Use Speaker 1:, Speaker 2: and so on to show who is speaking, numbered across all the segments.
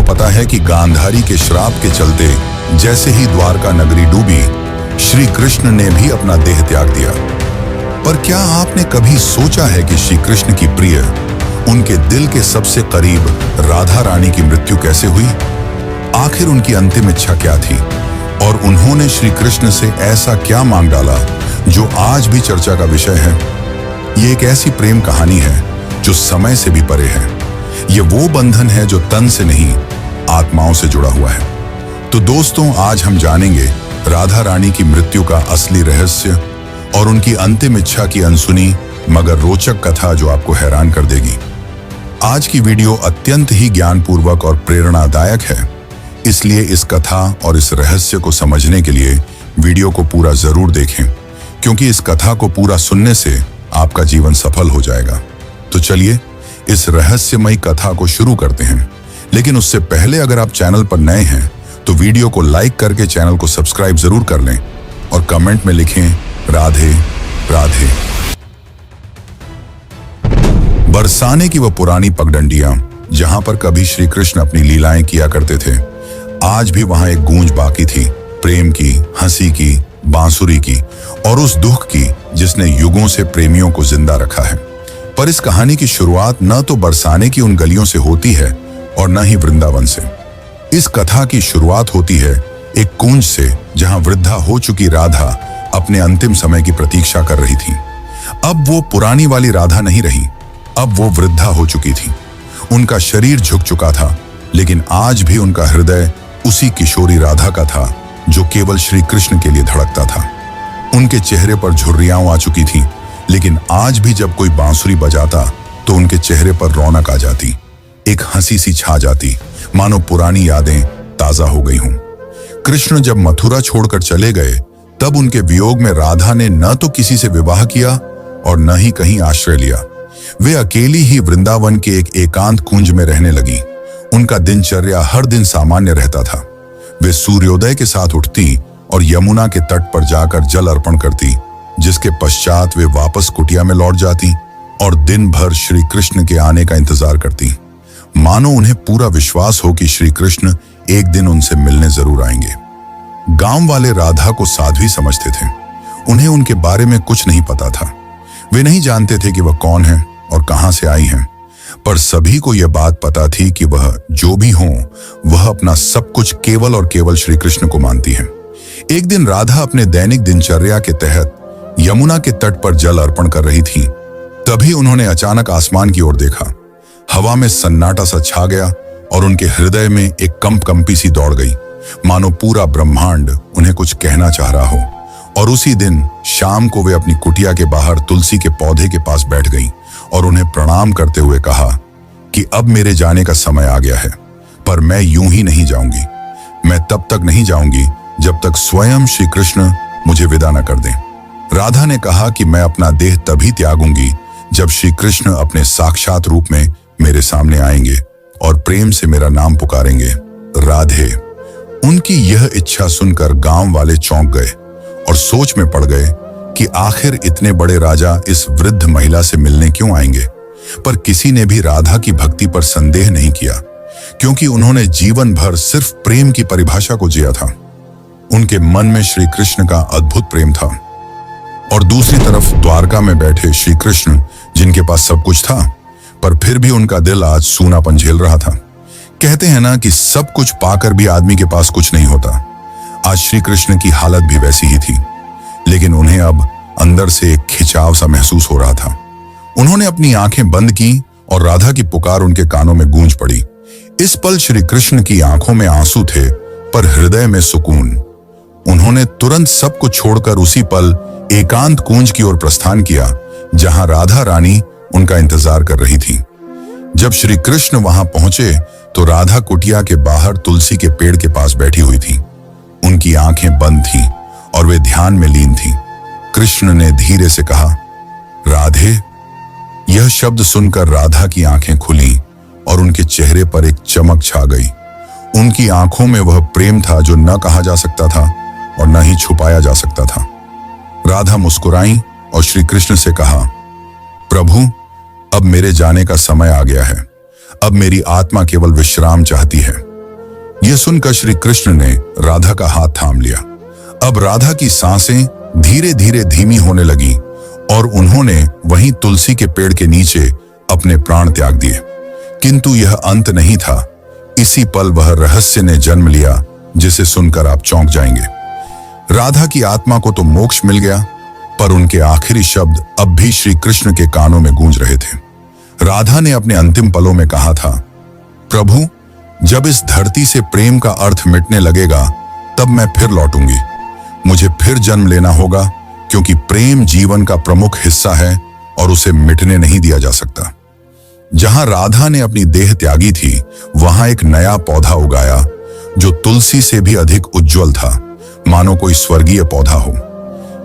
Speaker 1: पता है कि गांधारी के श्राप के चलते जैसे ही द्वारका नगरी डूबी, श्री कृष्ण ने भी अपना देह त्याग दिया। पर क्या आपने कभी सोचा है कि श्री कृष्ण की प्रिय, उनके दिल के सबसे करीब राधा रानी की मृत्यु कैसे हुई? आखिर उनकी अंतिम इच्छा क्या थी और उन्होंने श्री कृष्ण से ऐसा क्या मांग डाला जो आज भी चर्चा का विषय है? ये एक ऐसी प्रेम कहानी है जो समय से भी परे है। ये वो बंधन है जो तन से नहीं, आत्माओं से जुड़ा हुआ है। तो दोस्तों, आज हम जानेंगे राधा रानी की मृत्यु का असली रहस्य और उनकी अंतिम इच्छा की अनसुनी मगर रोचक कथा जो आपको हैरान कर देगी। आज की वीडियो अत्यंत ही ज्ञानपूर्वक और प्रेरणादायक है, इसलिए इस कथा और इस रहस्य को समझने के लिए वीडियो को पूरा जरूर देखें, क्योंकि इस कथा को पूरा सुनने से आपका जीवन सफल हो जाएगा। तो चलिए इस रहस्यमयी कथा को शुरू करते हैं। लेकिन उससे पहले अगर आप चैनल पर नए हैं तो वीडियो को लाइक करके चैनल को सब्सक्राइब जरूर कर लें और कमेंट में लिखें राधे राधे। बरसाने की वह पुरानी पगडंडियां जहां पर कभी श्री कृष्ण अपनी लीलाएं किया करते थे, आज भी वहां एक गूंज बाकी थी, प्रेम की, हंसी की, बांसुरी की और उस दुख की जिसने युगों से प्रेमियों को जिंदा रखा है। पर इस कहानी की शुरुआत न तो बरसाने की उन गलियों से होती है और न ही वृंदावन से। इस कथा की शुरुआत होती है एक कुंज से, जहां वृद्धा हो चुकी राधा अपने अंतिम समय की प्रतीक्षा कर रही थी। अब वो पुरानी वाली राधा नहीं रही, अब वो वृद्धा हो चुकी थी। उनका शरीर झुक चुका था, लेकिन आज भी उनका हृदय उसी किशोरी राधा का था जो केवल श्री कृष्ण के लिए धड़कता था। उनके चेहरे पर झुर्रियां आ चुकी थी, लेकिन आज भी जब कोई बांसुरी बजाता तो उनके चेहरे पर रौनक आ जाती, एक हंसी सी छा जाती, मानो पुरानी यादें ताजा हो गई हों। कृष्ण जब मथुरा छोड़कर चले गए, तब उनके वियोग में राधा ने न तो किसी से विवाह किया और न ही कहीं आश्रय लिया। वे अकेली ही वृंदावन के एक एकांत कुंज में रहने लगी। उनका दिनचर्या हर दिन सामान्य रहता था। वे सूर्योदय के साथ उठती और यमुना के तट पर जाकर जल अर्पण करती, जिसके पश्चात वे वापस कुटिया में लौट जाती और दिन भर श्री कृष्ण के आने का इंतजार करती, मानो उन्हें पूरा विश्वास हो कि श्री कृष्ण एक दिन उनसे मिलने जरूर आएंगे। गांव वाले राधा को साध्वी समझते थे। उन्हें उनके बारे में कुछ नहीं पता था। वे नहीं जानते थे कि वह कौन है और कहां से आई हैं, पर सभी को यह बात पता थी कि वह जो भी हो, वह अपना सब कुछ केवल और केवल श्री कृष्ण को मानती है। एक दिन राधा अपने दैनिक दिनचर्या के तहत यमुना के तट पर जल अर्पण कर रही थी। तभी उन्होंने अचानक आसमान की ओर देखा। हवा में सन्नाटा सा छा गया और उनके हृदय में एक कंपी सी दौड़ गई, मानो पूरा ब्रह्मांड उन्हें कुछ कहना चाह रहा हो। और उसी दिन शाम को वे अपनी कुटिया के बाहर तुलसी के पौधे के पास बैठ गईं और उन्हें प्रणाम करते हुए कहा कि अब मेरे जाने का समय आ गया है, पर मैं यूं ही नहीं जाऊंगी। मैं तब तक नहीं जाऊंगी जब तक स्वयं श्री कृष्ण मुझे विदा न कर दें। राधा ने कहा कि मैं अपना देह तभी त्यागूंगी जब श्री कृष्ण अपने साक्षात रूप में मेरे सामने आएंगे और प्रेम से मेरा नाम पुकारेंगे, राधे। उनकी यह इच्छा सुनकर गांव वाले चौंक गए और सोच में पड़ गए कि आखिर इतने बड़े राजा इस वृद्ध महिला से मिलने क्यों आएंगे। पर किसी ने भी राधा की भक्ति पर संदेह नहीं किया, क्योंकि उन्होंने जीवन भर सिर्फ प्रेम की परिभाषा को जिया था। उनके मन में श्री कृष्ण का अद्भुत प्रेम था और दूसरी तरफ द्वारका में बैठे श्री कृष्ण, जिनके पास सब कुछ था, पर फिर भी उनका दिल आज सूनापन झेल रहा था। कहते हैं ना कि सब कुछ पाकर भी आदमी के पास कुछ नहीं होता। आज श्री कृष्ण की हालत भी वैसी ही थी, लेकिन उन्हें अब अंदर से एक खिंचाव सा महसूस हो रहा था। उन्होंने अपनी आंखें बंद की और राधा की पुकार उनके कानों में गूंज पड़ी। इस पल श्री कृष्ण की आंखों में आंसू थे, पर हृदय में सुकून। उन्होंने तुरंत सब कुछ छोड़कर उसी पल एकांत कुंज की ओर प्रस्थान किया, जहां राधा रानी उनका इंतजार कर रही थी। जब श्री कृष्ण वहां पहुंचे तो राधा कुटिया के बाहर तुलसी के पेड़ के पास बैठी हुई थी। उनकी आंखें बंद थीं और वे ध्यान में लीन थीं। कृष्ण ने धीरे से कहा, राधे। यह शब्द सुनकर राधा की आंखें खुली और उनके चेहरे पर एक चमक छा गई। उनकी आंखों में वह प्रेम था जो न कहा जा सकता था और न ही छुपाया जा सकता था। राधा मुस्कुराई और श्री कृष्ण से कहा, प्रभु, अब मेरे जाने का समय आ गया है। अब मेरी आत्मा केवल विश्राम चाहती है। यह सुनकर श्री कृष्ण ने राधा का हाथ थाम लिया। अब राधा की सांसें धीरे धीरे धीमी होने लगी और उन्होंने वहीं तुलसी के पेड़ के नीचे अपने प्राण त्याग दिए। किंतु यह अंत नहीं था। इसी पल वह रहस्य ने जन्म लिया जिसे सुनकर आप चौंक जाएंगे। राधा की आत्मा को तो मोक्ष मिल गया, पर उनके आखिरी शब्द अब भी श्री कृष्ण के कानों में गूंज रहे थे। राधा ने अपने अंतिम पलों में कहा था, प्रभु, जब इस धरती से प्रेम का अर्थ मिटने लगेगा तब मैं फिर लौटूंगी। मुझे फिर जन्म लेना होगा, क्योंकि प्रेम जीवन का प्रमुख हिस्सा है और उसे मिटने नहीं दिया जा सकता। जहां राधा ने अपनी देह त्यागी थी, वहां एक नया पौधा उगाया जो तुलसी से भी अधिक उज्जवल था, मानो कोई स्वर्गीय पौधा हो।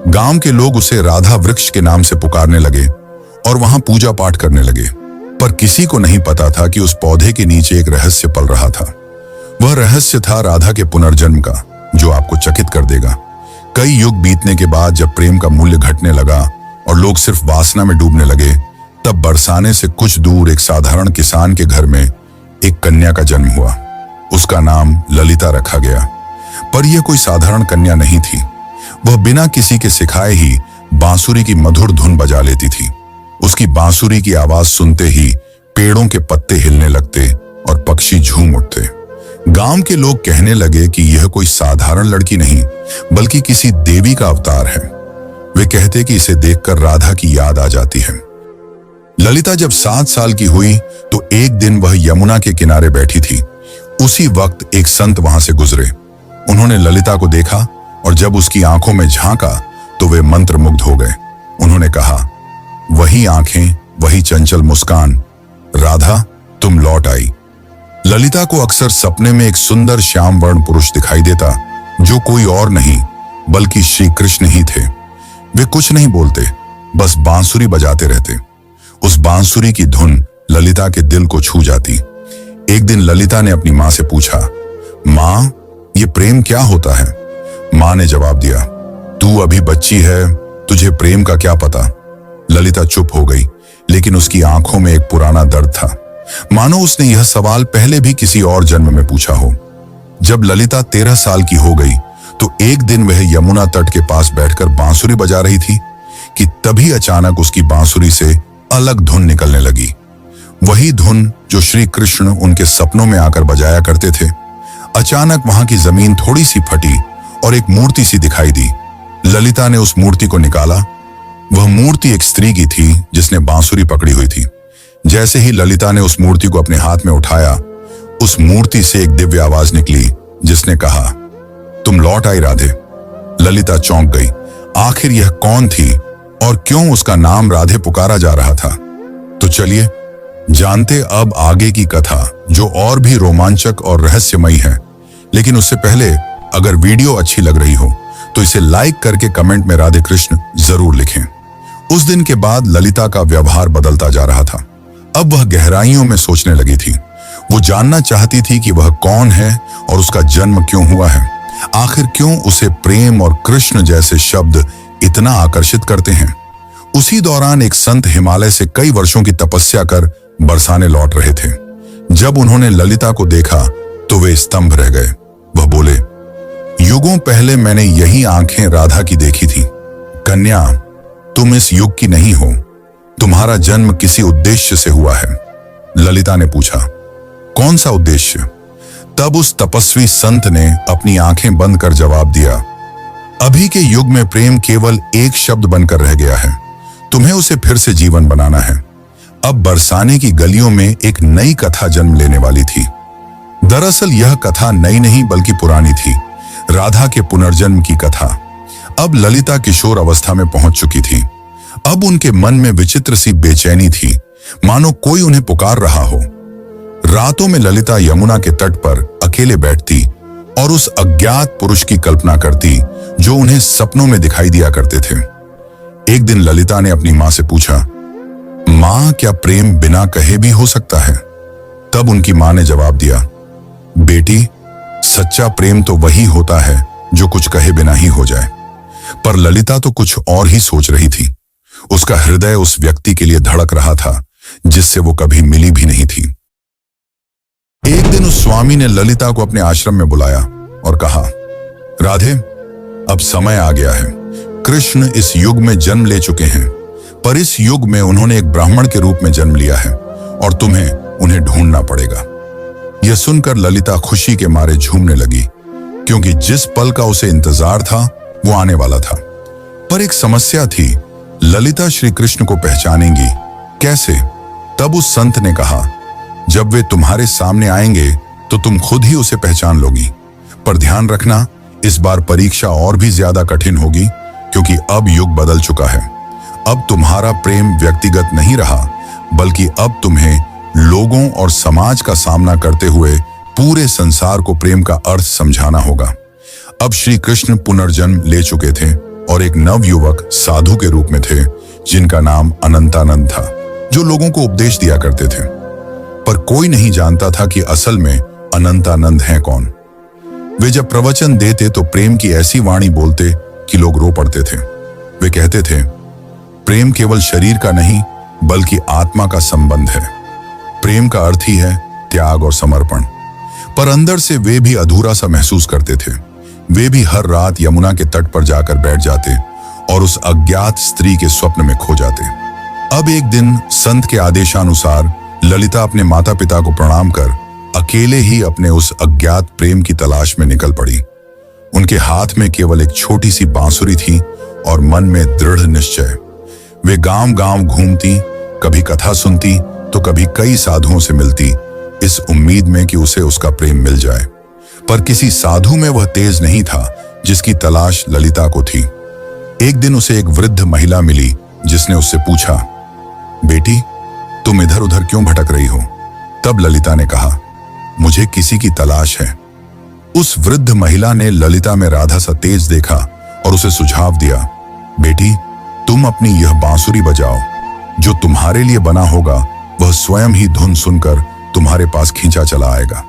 Speaker 1: गांव के लोग उसे राधा वृक्ष के नाम से पुकारने लगे और वहां पूजा पाठ करने लगे। पर किसी को नहीं पता था कि उस पौधे के नीचे एक रहस्य पल रहा था। वह रहस्य था राधा के पुनर्जन्म का, जो आपको चकित कर देगा। कई युग बीतने के बाद जब प्रेम का मूल्य घटने लगा और लोग सिर्फ वासना में डूबने लगे, तब बरसाने से कुछ दूर एक साधारण किसान के घर में एक कन्या का जन्म हुआ। उसका नाम ललिता रखा गया। पर यह कोई साधारण कन्या नहीं थी। वह बिना किसी के सिखाए ही बांसुरी की मधुर धुन बजा लेती थी। उसकी बांसुरी की आवाज सुनते ही पेड़ों के पत्ते हिलने लगते और पक्षी झूम उठते। गांव के लोग कहने लगे कि यह कोई साधारण लड़की नहीं, बल्कि किसी देवी का अवतार है। वे कहते कि इसे देखकर राधा की याद आ जाती है। ललिता जब 7 साल की हुई तो एक दिन वह यमुना के किनारे बैठी थी। उसी वक्त एक संत वहां से गुजरे। उन्होंने ललिता को देखा और जब उसकी आंखों में झांका तो वे मंत्रमुग्ध हो गए। उन्होंने कहा, वही आंखें, वही चंचल मुस्कान, राधा तुम लौट आई। ललिता को अक्सर सपने में एक सुंदर श्याम वर्ण पुरुष दिखाई देता, जो कोई और नहीं बल्कि श्री कृष्ण ही थे। वे कुछ नहीं बोलते, बस बांसुरी बजाते रहते। उस बांसुरी की धुन ललिता के दिल को छू जाती। एक दिन ललिता ने अपनी माँ से पूछा, माँ, ये प्रेम क्या होता है? माँ ने जवाब दिया, तू अभी बच्ची है, तुझे प्रेम का क्या पता। ललिता चुप हो गई, लेकिन उसकी आंखों में एक पुराना दर्द था, मानो उसने यह सवाल पहले भी किसी और जन्म में पूछा हो। जब ललिता 13 साल की हो गई तो एक दिन वह यमुना तट के पास बैठकर बांसुरी बजा रही थी कि तभी अचानक उसकी बांसुरी से अलग धुन निकलने लगी। वही धुन जो श्री कृष्ण उनके सपनों में आकर बजाया करते थे। अचानक वहां की जमीन थोड़ी सी फटी और एक मूर्ति सी दिखाई दी। ललिता ने उस मूर्ति को निकाला। वह मूर्ति एक स्त्री की थी जिसने बांसुरी पकड़ी हुई थी। जैसे ही ललिता ने उस मूर्ति को अपने हाथ में उठाया, उस मूर्ति से एक दिव्य आवाज निकली जिसने कहा, तुम लौट आई राधे। ललिता चौंक गई। आखिर यह कौन थी और क्यों उसका नाम राधे पुकारा जा रहा था? तो चलिए जानते अब आगे की कथा, जो और भी रोमांचक और रहस्यमयी है। लेकिन उससे पहले अगर वीडियो अच्छी लग रही हो तो इसे लाइक करके कमेंट में राधे कृष्ण जरूर लिखें। उस दिन के बाद ललिता का व्यवहार बदलता जा रहा था। अब वह गहराइयों में सोचने लगी थी। वो जानना चाहती थी कि वह कौन है और उसका जन्म क्यों हुआ है। आखिर क्यों उसे प्रेम और कृष्ण जैसे शब्द इतना आकर्षित करते हैं। उसी दौरान एक संत हिमालय से कई वर्षों की तपस्या कर बरसाने लौट रहे थे। जब उन्होंने ललिता को देखा तो वे स्तंभ रह गए। वह बोले, युगों पहले मैंने यही आंखें राधा की देखी थी। कन्या, तुम इस युग की नहीं हो, तुम्हारा जन्म किसी उद्देश्य से हुआ है। ललिता ने पूछा, कौन सा उद्देश्य? तब उस तपस्वी संत ने अपनी आंखें बंद कर जवाब दिया, अभी के युग में प्रेम केवल एक शब्द बनकर रह गया है। तुम्हें उसे फिर से जीवन बनाना है। अब बरसाने की गलियों में एक नई कथा जन्म लेने वाली थी। दरअसल यह कथा नई नहीं बल्कि पुरानी थी, राधा के पुनर्जन्म की कथा। अब ललिता किशोर अवस्था में पहुंच चुकी थी। अब उनके मन में विचित्र सी बेचैनी थी, मानो कोई उन्हें पुकार रहा हो। रातों में ललिता यमुना के तट पर अकेले बैठती और उस अज्ञात पुरुष की कल्पना करती जो उन्हें सपनों में दिखाई दिया करते थे। एक दिन ललिता ने अपनी मां से पूछा, मां, क्या प्रेम बिना कहे भी हो सकता है? तब उनकी मां ने जवाब दिया, बेटी, सच्चा प्रेम तो वही होता है जो कुछ कहे बिना ही हो जाए। पर ललिता तो कुछ और ही सोच रही थी। उसका हृदय उस व्यक्ति के लिए धड़क रहा था जिससे वो कभी मिली भी नहीं थी। एक दिन उस स्वामी ने ललिता को अपने आश्रम में बुलाया और कहा, राधे, अब समय आ गया है। कृष्ण इस युग में जन्म ले चुके हैं, पर इस युग में उन्होंने एक ब्राह्मण के रूप में जन्म लिया है और तुम्हें उन्हें ढूंढना पड़ेगा। यह सुनकर ललिता खुशी के मारे झूमने लगी, क्योंकि जिस पल का उसे इंतजार था वो आने वाला था। पर एक समस्या थी, ललिता श्री कृष्ण को पहचानेंगी कैसे? तब उस संत ने कहा, जब वे तुम्हारे सामने आएंगे तो तुम खुद ही उसे पहचान लोगी। पर ध्यान रखना, इस बार परीक्षा और भी ज्यादा कठिन होगी, क्योंकि अब युग बदल चुका है। अब तुम्हारा प्रेम व्यक्तिगत नहीं रहा, बल्कि अब तुम्हें लोगों और समाज का सामना करते हुए पूरे संसार को प्रेम का अर्थ समझाना होगा। अब श्री कृष्ण पुनर्जन्म ले चुके थे और एक नव युवक साधु के रूप में थे, जिनका नाम अनंतानंद था, जो लोगों को उपदेश दिया करते थे। पर कोई नहीं जानता था कि असल में अनंतानंद हैं कौन। वे जब प्रवचन देते तो प्रेम की ऐसी वाणी बोलते कि लोग रो पड़ते थे। वे कहते थे, प्रेम केवल शरीर का नहीं बल्कि आत्मा का संबंध है। प्रेम का अर्थ ही है त्याग और समर्पण। पर अंदर से वे भी अधूरा सा महसूस करते थे। वे भी हर रात यमुना के तट पर जाकर बैठ जाते और उस अज्ञात स्त्री के स्वप्न में खो जाते। अब एक दिन संत के आदेशानुसार ललिता अपने माता पिता को प्रणाम कर अकेले ही अपने उस अज्ञात प्रेम की तलाश में निकल पड़ी। उनके हाथ में केवल एक छोटी सी बांसुरी थी और मन में दृढ़ निश्चय। वे गांव-गांव घूमती, कभी कथा सुनती तो कभी कई साधुओं से मिलती, इस उम्मीद में कि उसे उसका प्रेम मिल जाए। पर किसी साधु में वह तेज नहीं था जिसकी तलाश ललिता को थी। एक दिन उसे एक वृद्ध महिला मिली, जिसने उससे पूछा, बेटी, तुम इधर उधर क्यों भटक रही हो? तब ललिता ने कहा, मुझे किसी की तलाश है। उस वृद्ध महिला ने ललिता में राधा सा तेज देखा और उसे सुझाव दिया, बेटी, तुम अपनी यह बांसुरी बजाओ। जो तुम्हारे लिए बना होगा वह स्वयं ही धुन सुनकर तुम्हारे पास खींचा चला आएगा।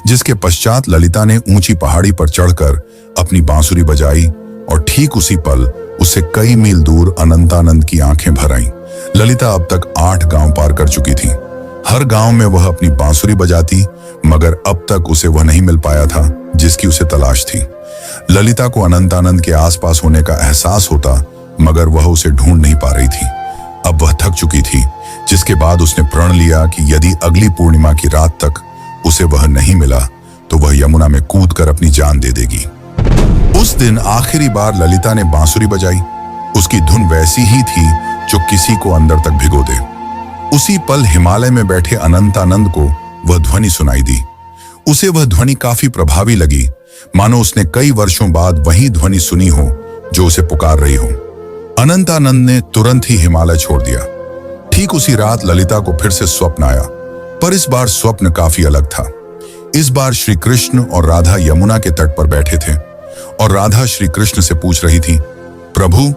Speaker 1: जिसके पश्चात ललिता ने ऊंची पहाड़ी पर चढ़कर अपनी बांसुरी बजाई और ठीक उसी पल उसे कई मील दूर अनंतानंद की आंखें भर आईं। ललिता अब तक 8 गांव पार कर चुकी थी। हर गांव में वह अपनी बांसुरी बजाती, मगर अब तक उसे वह नहीं मिल पाया था जिसकी उसे तलाश थी। ललिता को अनंतानंद के आसपास होने का एहसास होता, मगर वह उसे ढूंढ नहीं पा रही थी। अब वह थक चुकी थी, जिसके बाद उसने प्रण लिया कि यदि अगली पूर्णिमा की रात तक उसे वह नहीं मिला तो वह यमुना में कूदकर अपनी जान दे देगी। उस दिन आखिरी बार ललिता ने बांसुरी बजाई। उसकी धुन वैसी ही थी जो किसी को अंदर तक भिगो दे। उसी पल हिमालय में बैठे अनंतानंद को वह ध्वनि सुनाई दी। उसे वह ध्वनि काफी प्रभावी लगी, मानो उसने कई वर्षों बाद वही ध्वनि सुनी हो जो उसे पुकार रही हो। अनंतानंद ने तुरंत ही हिमालय छोड़ दिया। ठीक उसी रात ललिता को फिर से स्वप्न आया, पर इस बार स्वप्न काफी अलग था। इस बार श्री कृष्ण और राधा यमुना के तट पर बैठे थे और राधा श्री कृष्ण से पूछ रही थी, प्रभु,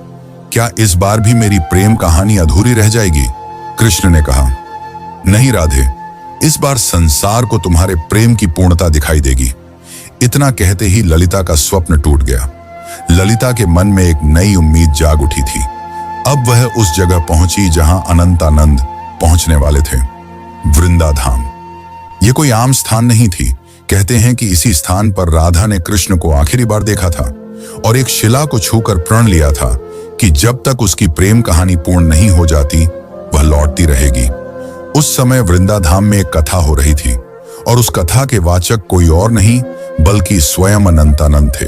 Speaker 1: क्या इस बार भी मेरी प्रेम कहानी अधूरी रह जाएगी? कृष्ण ने कहा, नहीं राधे, इस बार संसार को तुम्हारे प्रेम की पूर्णता दिखाई देगी। इतना कहते ही ललिता का स्वप्न टूट गया। ललिता के मन में एक नई उम्मीद जाग उठी थी। अब वह उस जगह पहुंची जहां अनंतानंद पहुंचने वाले थे, वृंदाधाम। यह कोई आम स्थान नहीं थी। कहते हैं कि इसी स्थान पर राधा ने कृष्ण को आखिरी बार देखा था और एक शिला को छूकर प्रण लिया था कि जब तक उसकी प्रेम कहानी पूर्ण नहीं हो जाती वह लौटती रहेगी। उस समय वृंदाधाम में एक कथा हो रही थी और उस कथा के वाचक कोई और नहीं बल्कि स्वयं अनंतानंद थे।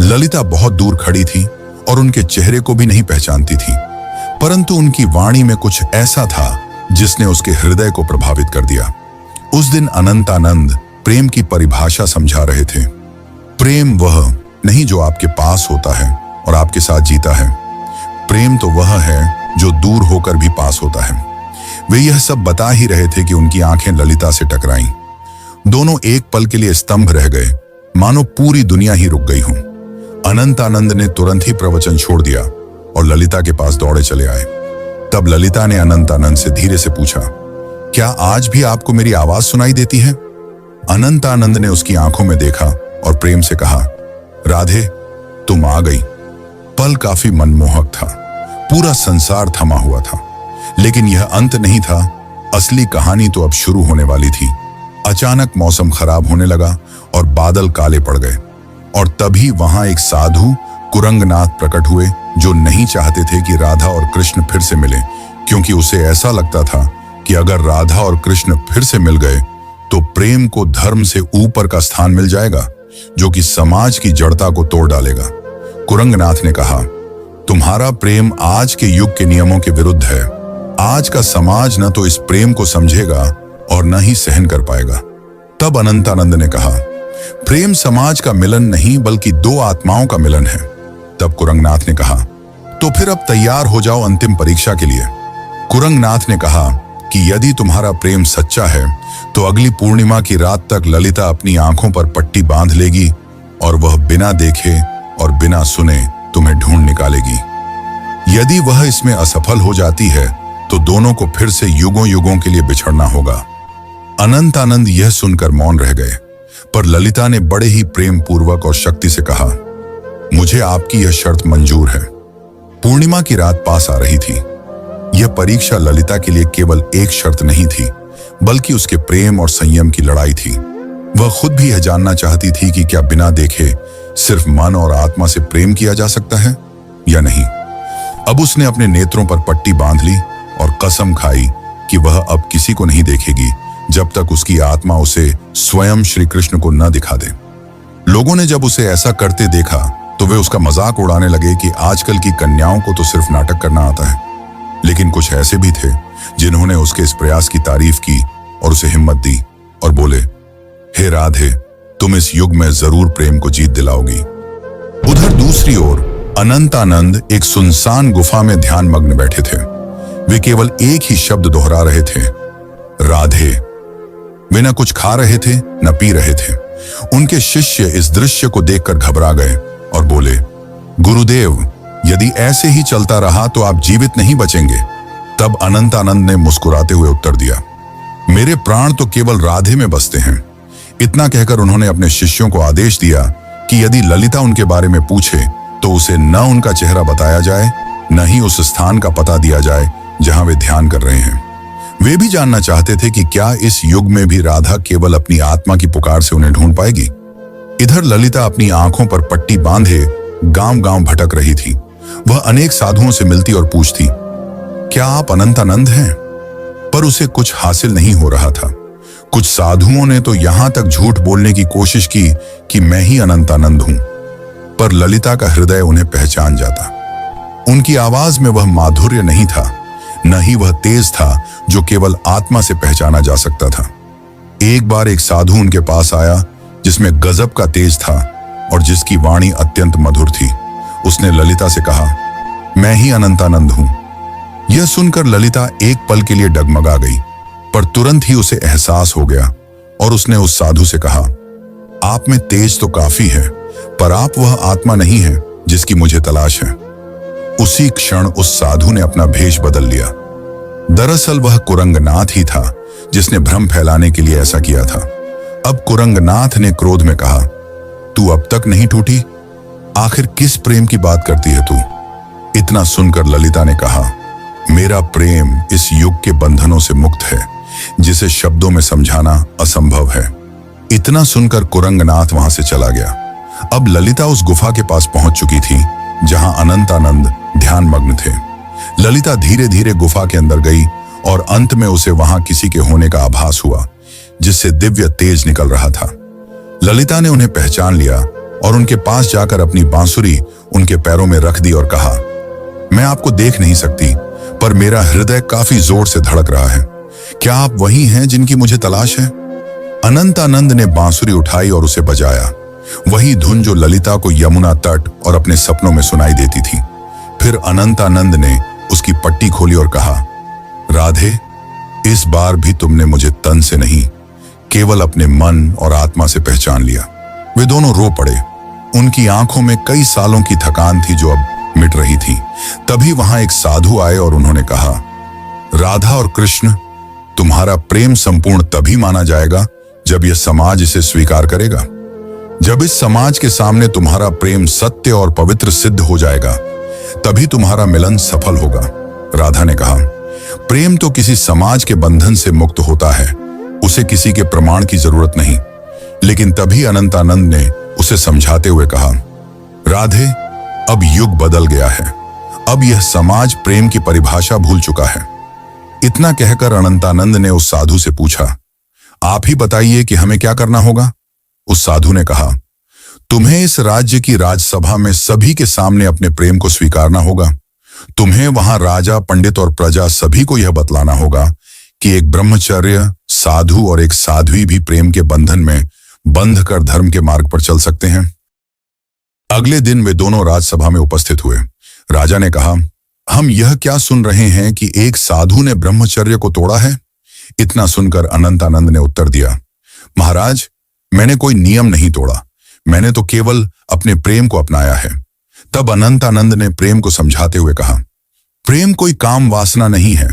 Speaker 1: ललिता बहुत दूर खड़ी थी और उनके चेहरे को भी नहीं पहचानती थी, परंतु उनकी वाणी में कुछ ऐसा था जिसने उसके हृदय को प्रभावित कर दिया। उस दिन अनंतानंद प्रेम की परिभाषा समझा रहे थे। प्रेम वह नहीं जो आपके पास होता है और आपके साथ जीता है। प्रेम तो वह है जो दूर होकर भी पास होता है। वे यह सब बता ही रहे थे कि उनकी आंखें ललिता से टकराईं। दोनों एक पल के लिए स्तंभ रह गए, मानो पूरी दुनिया ही रुक गई हो। अनंतानंद ने तुरंत ही प्रवचन छोड़ दिया और ललिता के पास दौड़े चले आए। तब ललिता ने अनंतानंद से धीरे से पूछा, क्या आज भी आपको मेरी आवाज सुनाई देती है? अनंतानंद ने उसकी आंखों में देखा और प्रेम से कहा, राधे, तुम आ गई। पल काफी मनमोहक था। पूरा संसार थमा हुआ था, लेकिन यह अंत नहीं था। असली कहानी तो अब शुरू होने वाली थी। अचानक मौसम खराब होने लगा और बादल काले पड़ गए, और तभी वहां एक साधु कुरंगनाथ प्रकट हुए, जो नहीं चाहते थे कि राधा और कृष्ण फिर से मिलें, क्योंकि उसे ऐसा लगता था कि अगर राधा और कृष्ण फिर से मिल गए तो प्रेम को धर्म से ऊपर का स्थान मिल जाएगा, जो कि समाज की जड़ता को तोड़ डालेगा। कुरंगनाथ ने कहा, तुम्हारा प्रेम आज के युग के नियमों के विरुद्ध है। आज का समाज न तो इस प्रेम को समझेगा और न ही सहन कर पाएगा। तब अनंतानंद ने कहा, प्रेम समाज का मिलन नहीं बल्कि दो आत्माओं का मिलन है। तब कुरंगनाथ ने कहा, तो फिर अब तैयार हो जाओ अंतिम परीक्षा के लिए। कुरंगनाथ ने कहा कि यदि तुम्हारा प्रेम सच्चा है तो अगली पूर्णिमा की रात तक ललिता अपनी आंखों पर पट्टी बांध लेगी और वह बिना देखे और बिना सुने तुम्हें ढूंढ निकालेगी। यदि वह इसमें असफल हो जाती है तो दोनों को फिर से युगों युगों के लिए बिछड़ना होगा। अनंतानंद यह सुनकर मौन रह गए, पर ललिता ने बड़े ही प्रेम पूर्वक और शक्ति से कहा, मुझे आपकी यह शर्त मंजूर है। पूर्णिमा की रात पास आ रही थी। यह परीक्षा ललिता के लिए केवल एक शर्त नहीं थी, बल्कि उसके प्रेम और संयम की लड़ाई थी। वह खुद भी यह जानना चाहती थी कि क्या बिना देखे सिर्फ मन और आत्मा से प्रेम किया जा सकता है या नहीं। अब उसने अपने नेत्रों पर पट्टी बांध ली और कसम खाई कि वह अब किसी को नहीं देखेगी जब तक उसकी आत्मा उसे स्वयं श्री कृष्ण को न दिखा दे। लोगों ने जब उसे ऐसा करते देखा तो वे उसका मजाक उड़ाने लगे कि आजकल की कन्याओं को तो सिर्फ नाटक करना आता है। लेकिन कुछ ऐसे भी थे जिन्होंने उसके इस प्रयास की तारीफ की और उसे हिम्मत दी और बोले, हे राधे, तुम इस युग में जरूर प्रेम को जीत दिलाओगी। उधर दूसरी ओर अनंतानंद एक सुनसान गुफा में ध्यान मग्न बैठे थे। वे केवल एक ही शब्द दोहरा रहे थे, राधे। वे न कुछ खा रहे थे न पी रहे थे। उनके शिष्य इस दृश्य को देखकर घबरा गए और बोले, गुरुदेव, यदि ऐसे ही चलता रहा तो आप जीवित नहीं बचेंगे। तब अनंतानंद ने मुस्कुराते हुए उत्तर दिया, मेरे प्राण तो केवल राधे में बसते हैं। इतना कहकर उन्होंने अपने शिष्यों को आदेश दिया कि यदि ललिता उनके बारे में पूछे तो उसे न उनका चेहरा बताया जाए, न ही उस स्थान का पता दिया जाए जहां वे ध्यान कर रहे हैं। वे भी जानना चाहते थे कि क्या इस युग में भी राधा केवल अपनी आत्मा की पुकार से उन्हें ढूंढ पाएगी। इधर ललिता अपनी आंखों पर पट्टी बांधे गांव-गांव भटक रही थी। वह अनेक साधुओं से मिलती और पूछती, क्या आप अनंतानंद हैं? पर उसे कुछ हासिल नहीं हो रहा था। कुछ साधुओं ने तो यहां तक झूठ बोलने की कोशिश की कि मैं ही अनंतानंद हूं, पर ललिता का हृदय उन्हें पहचान जाता। उनकी आवाज में वह माधुर्य नहीं था, न ही वह तेज था जो केवल आत्मा से पहचाना जा सकता था। एक बार एक साधु उनके पास आया जिसमें गजब का तेज था और जिसकी वाणी अत्यंत मधुर थी। उसने ललिता से कहा, मैं ही अनंतानंद हूं। यह सुनकर ललिता एक पल के लिए डगमगा गई, पर तुरंत ही उसे एहसास हो गया और उसने उस साधु से कहा, आप में तेज तो काफी है, पर आप वह आत्मा नहीं है जिसकी मुझे तलाश है। उसी क्षण उस साधु ने अपना भेष बदल लिया। दरअसल वह कुरंगनाथ ही था जिसने भ्रम फैलाने के लिए ऐसा किया था। अब कुरंगनाथ ने क्रोध में कहा, तू अब तक नहीं टूटी? आखिर किस प्रेम की बात करती है तू? इतना सुनकर ललिता ने कहा, मेरा प्रेम इस युग के बंधनों से मुक्त है, जिसे शब्दों में समझाना असंभव है। इतना सुनकर कुरंगनाथ वहां से चला गया। अब ललिता उस गुफा के पास पहुंच चुकी थी जहां अनंतानंद ध्यान मग्न थे। ललिता धीरे धीरे गुफा के अंदर गई और अंत में उसे वहां किसी के होने का आभास हुआ, जिससे दिव्य तेज निकल रहा था। ललिता ने उन्हें पहचान लिया और उनके पास जाकर अपनी बांसुरी उनके पैरों में रख दी और कहा, मैं आपको देख नहीं सकती, पर मेरा हृदय काफी जोर से धड़क रहा है। क्या आप वही हैं जिनकी मुझे तलाश है? अनंतानंद ने बांसुरी उठाई और उसे बजाया, वही धुन जो ललिता को यमुना तट और अपने सपनों में सुनाई देती थी। फिर अनंतानंद ने उसकी पट्टी खोली और कहा, राधे, इस बार भी तुमने मुझे तन से नहीं, केवल अपने मन और आत्मा से पहचान लिया। वे दोनों रो पड़े। उनकी आंखों में कई सालों की थकान थी जो अब मिट रही थी। तभी वहां एक साधु आए और उन्होंने कहा, राधा और कृष्ण, तुम्हारा प्रेम संपूर्ण तभी माना जाएगा जब यह समाज इसे स्वीकार करेगा। जब इस समाज के सामने तुम्हारा प्रेम सत्य और पवित्र सिद्ध हो जाएगा, तभी तुम्हारा मिलन सफल होगा। राधा ने कहा, प्रेम तो किसी समाज के बंधन से मुक्त होता है, उसे किसी के प्रमाण की जरूरत नहीं। लेकिन तभी अनंतानंद ने उसे समझाते हुए कहा, राधे, अब युग बदल गया है। अब यह समाज प्रेम की परिभाषा भूल चुका है। इतना कहकर अनंतानंद ने उस साधु से पूछा, आप ही बताइए कि हमें क्या करना होगा। उस साधु ने कहा, तुम्हें इस राज्य की राजसभा में सभी के सामने अपने प्रेम को स्वीकारना होगा। तुम्हें वहां राजा, पंडित और प्रजा सभी को यह बतलाना होगा कि एक ब्रह्मचर्य साधु और एक साध्वी भी प्रेम के बंधन में बंध कर धर्म के मार्ग पर चल सकते हैं। अगले दिन वे दोनों राजसभा में उपस्थित हुए। राजा ने कहा, हम यह क्या सुन रहे हैं कि एक साधु ने ब्रह्मचर्य को तोड़ा है। इतना सुनकर अनंतानंद ने उत्तर दिया, महाराज, मैंने कोई नियम नहीं तोड़ा, मैंने तो केवल अपने प्रेम को अपनाया है। तब अनंतानंद ने प्रेम को समझाते हुए कहा, प्रेम कोई काम वासना नहीं है,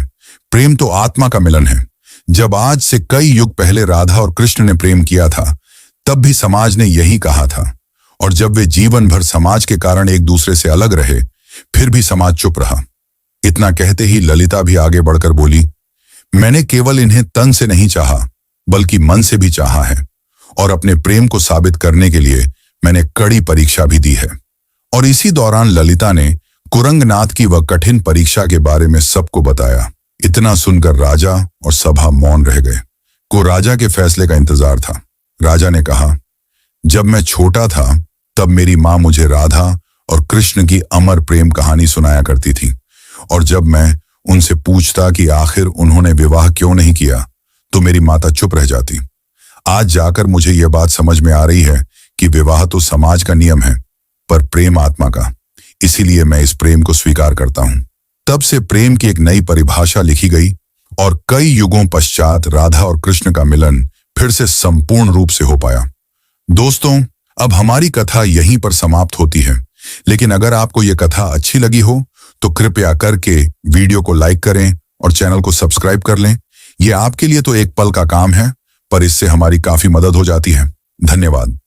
Speaker 1: प्रेम तो आत्मा का मिलन है। जब आज से कई युग पहले राधा और कृष्ण ने प्रेम किया था, तब भी समाज ने यही कहा था, और जब वे जीवन भर समाज के कारण एक दूसरे से अलग रहे, फिर भी समाज चुप रहा। इतना कहते ही ललिता भी आगे बढ़कर बोली, मैंने केवल इन्हें तन से नहीं चाहा, बल्कि मन से भी चाहा है, और अपने प्रेम को साबित करने के लिए मैंने कड़ी परीक्षा भी दी है। और इसी दौरान ललिता ने कुरंगनाथ की वह कठिन परीक्षा के बारे में सबको बताया। इतना सुनकर राजा और सभा मौन रह गए। को राजा के फैसले का इंतजार था। राजा ने कहा, जब मैं छोटा था तब मेरी माँ मुझे राधा और कृष्ण की अमर प्रेम कहानी सुनाया करती थी, और जब मैं उनसे पूछता कि आखिर उन्होंने विवाह क्यों नहीं किया, तो मेरी माता चुप रह जाती। आज जाकर मुझे यह बात समझ में आ रही है कि विवाह तो समाज का नियम है, पर प्रेम आत्मा का। इसीलिए मैं इस प्रेम को स्वीकार करता हूं। तब से प्रेम की एक नई परिभाषा लिखी गई, और कई युगों पश्चात राधा और कृष्ण का मिलन फिर से संपूर्ण रूप से हो पाया। दोस्तों, अब हमारी कथा यहीं पर समाप्त होती है, लेकिन अगर आपको यह कथा अच्छी लगी हो तो कृपया करके वीडियो को लाइक करें और चैनल को सब्सक्राइब कर लें। यह आपके लिए तो एक पल का काम है, पर इससे हमारी काफी मदद हो जाती है। धन्यवाद।